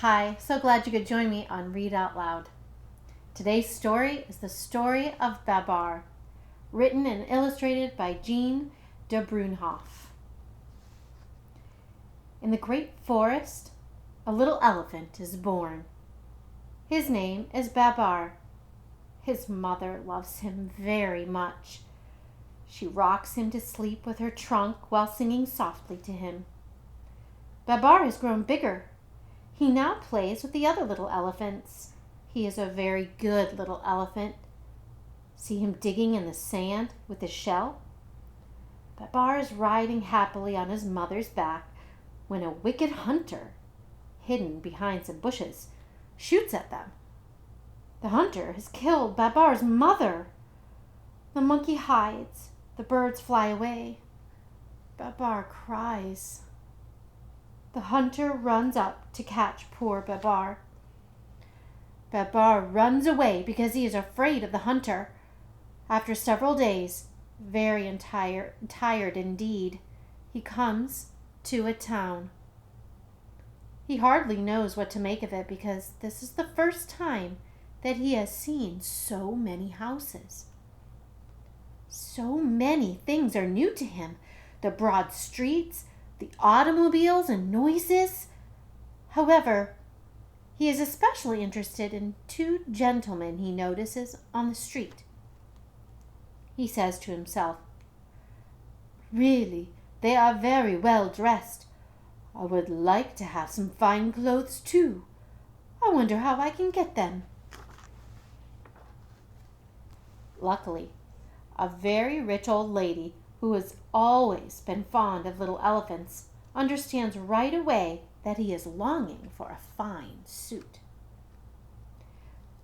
Hi, so glad you could join me on Read Out Loud. Today's story is the story of Babar, written and illustrated by Jean de Brunhoff. In the great forest, a little elephant is born. His name is Babar. His mother loves him very much. She rocks him to sleep with her trunk while singing softly to him. Babar has grown bigger. He now plays with the other little elephants. He is a very good little elephant. See him digging in the sand with his shell? Babar is riding happily on his mother's back when a wicked hunter, hidden behind some bushes, shoots at them. The hunter has killed Babar's mother. The monkey hides. The birds fly away. Babar cries. The hunter runs up to catch poor Babar. Babar runs away because he is afraid of the hunter. After several days, very tired indeed, he comes to a town. He hardly knows what to make of it because this is the first time that he has seen so many houses. So many things are new to him. The broad streets, the automobiles and noises. However, he is especially interested in two gentlemen he notices on the street. He says to himself, "Really, they are very well dressed. I would like to have some fine clothes too. I wonder how I can get them." Luckily, a very rich old lady who has always been fond of little elephants understands right away that he is longing for a fine suit.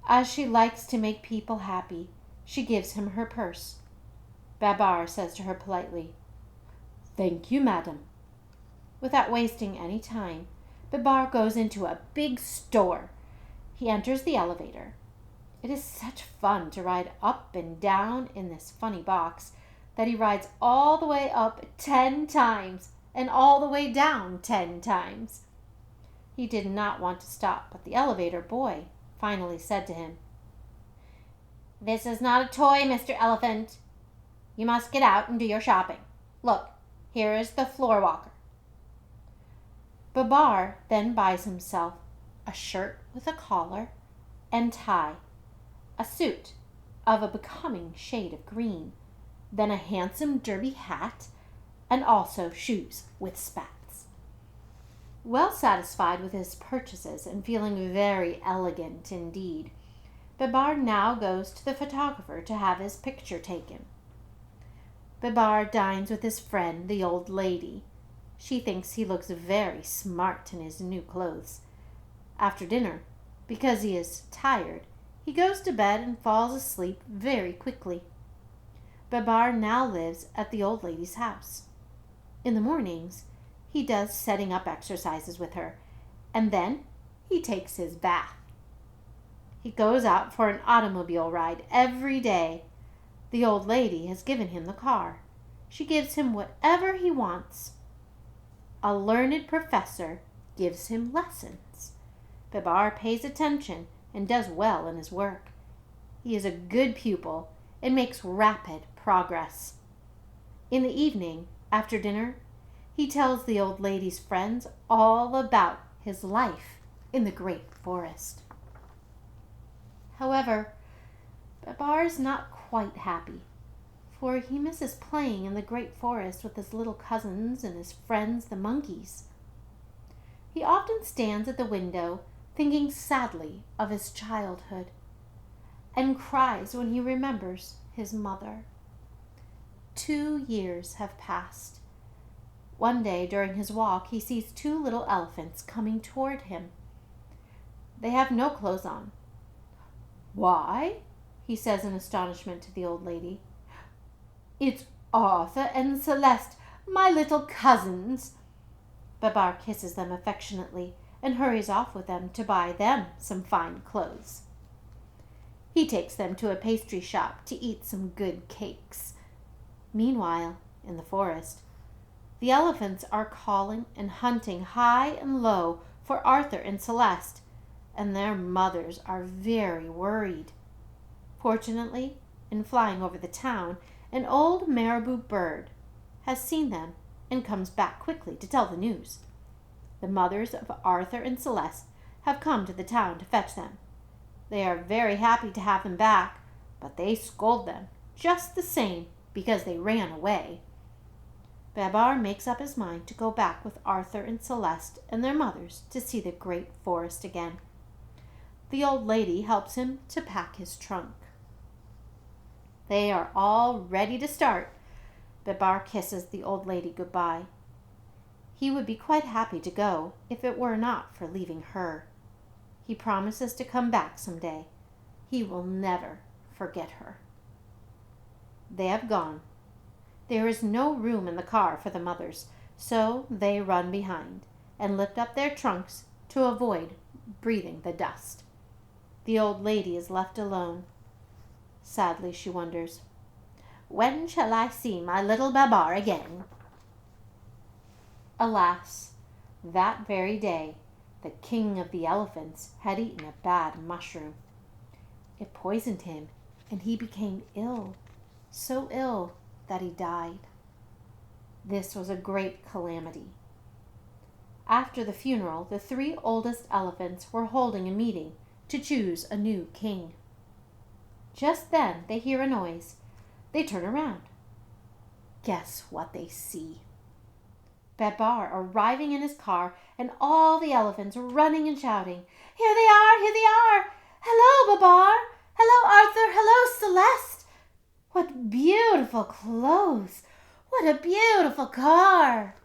As she likes to make people happy, she gives him her purse. Babar says to her politely, "Thank you, madam." Without wasting any time, Babar goes into a big store. He enters the elevator. It is such fun to ride up and down in this funny box that he rides all the way up 10 times and all the way down 10 times. He did not want to stop, but the elevator boy finally said to him, "This is not a toy, Mr. Elephant. You must get out and do your shopping. Look, here is the floor walker." Babar then buys himself a shirt with a collar and tie, a suit of a becoming shade of green, then a handsome derby hat, and also shoes with spats. Well satisfied with his purchases and feeling very elegant indeed, Babar now goes to the photographer to have his picture taken. Babar dines with his friend, the old lady. She thinks he looks very smart in his new clothes. After dinner, because he is tired, he goes to bed and falls asleep very quickly. Babar now lives at the old lady's house. In the mornings, he does setting up exercises with her, and then he takes his bath. He goes out for an automobile ride every day. The old lady has given him the car. She gives him whatever he wants. A learned professor gives him lessons. Babar pays attention and does well in his work. He is a good pupil and makes rapid progress. In the evening, after dinner, he tells the old lady's friends all about his life in the great forest. However, Babar is not quite happy, for he misses playing in the great forest with his little cousins and his friends, the monkeys. He often stands at the window thinking sadly of his childhood, and cries when he remembers his mother. 2 years have passed. One day during his walk, he sees 2 little elephants coming toward him. They have no clothes on. "Why?" he says in astonishment to the old lady. "It's Arthur and Celeste, my little cousins." Babar kisses them affectionately and hurries off with them to buy them some fine clothes. He takes them to a pastry shop to eat some good cakes. Meanwhile, in the forest, The elephants are calling and hunting high and low for Arthur and Celeste, and their mothers are very worried. Fortunately, in flying over the town, an old marabou bird has seen them and comes back quickly to tell the news. The mothers of Arthur and Celeste have come to the town to fetch them. They are very happy to have them back, but they scold them just the same because they ran away. Babar makes up his mind to go back with Arthur and Celeste and their mothers to see the great forest again. The old lady helps him to pack his trunk. They are all ready to start. Babar kisses the old lady goodbye. He would be quite happy to go if it were not for leaving her. He promises to come back some day. He will never forget her. They have gone. There is no room in the car for the mothers, so they run behind and lift up their trunks to avoid breathing the dust. The old lady is left alone. Sadly, she wonders, "When shall I see my little Babar again?" Alas, that very day, the king of the elephants had eaten a bad mushroom. It poisoned him, and he became ill, so ill that he died. This was a great calamity. After the funeral, the 3 oldest elephants were holding a meeting to choose a new king. Just then they hear a noise. They turn around. Guess what they see? Babar arriving in his car and all the elephants running and shouting, "Here they are! Here they are! Hello, Babar! Hello, Arthur! Hello, Celeste! What beautiful clothes! What a beautiful car!"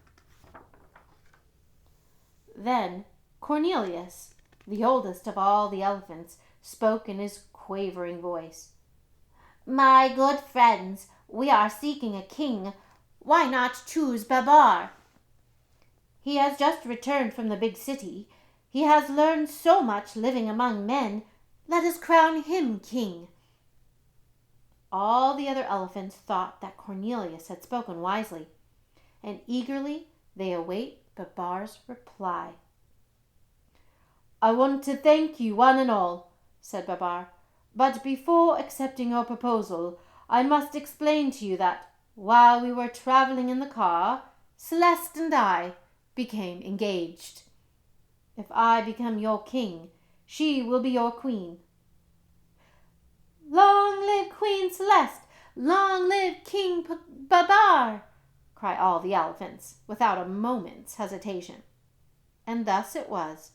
Then Cornelius, the oldest of all the elephants, spoke in his quavering voice. "My good friends, we are seeking a king. Why not choose Babar? He has just returned from the big city. He has learned so much living among men. Let us crown him king." All the other elephants thought that Cornelius had spoken wisely, and eagerly they await Babar's reply. "I want to thank you one and all," said Babar, "but before accepting your proposal, I must explain to you that, while we were traveling in the car, Celeste and I became engaged. If I become your king, she will be your queen." "Long live Queen Celeste! Long live King Babar!" cry all the elephants without a moment's hesitation. And thus it was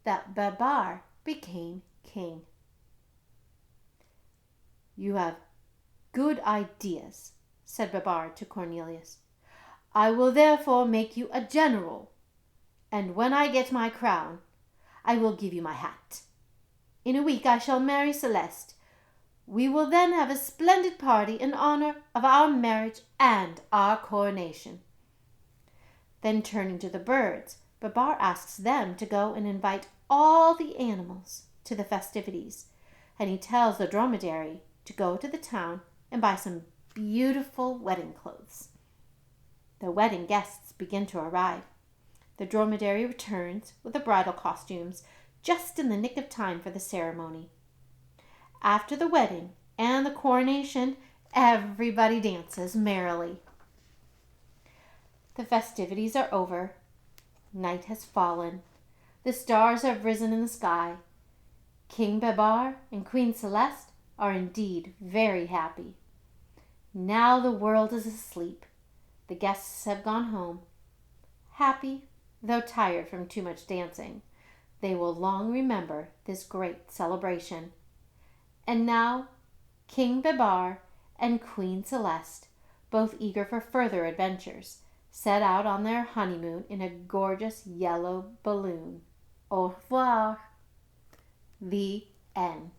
that Babar became king. "You have good ideas," said Babar to Cornelius. "I will therefore make you a general, and when I get my crown, I will give you my hat. In a week I shall marry Celeste. We will then have a splendid party in honor of our marriage and our coronation." Then turning to the birds, Babar asks them to go and invite all the animals to the festivities, and he tells the dromedary to go to the town and buy some beautiful wedding clothes. The wedding guests begin to arrive. The dromedary returns with the bridal costumes just in the nick of time for the ceremony. After the wedding and the coronation, everybody dances merrily. The festivities are over. Night has fallen. The stars have risen in the sky. King Babar and Queen Celeste are indeed very happy. Now the world is asleep. The guests have gone home. Happy, though tired from too much dancing, they will long remember this great celebration. And now King Babar and Queen Celeste, both eager for further adventures, set out on their honeymoon in a gorgeous yellow balloon. Au revoir. The end.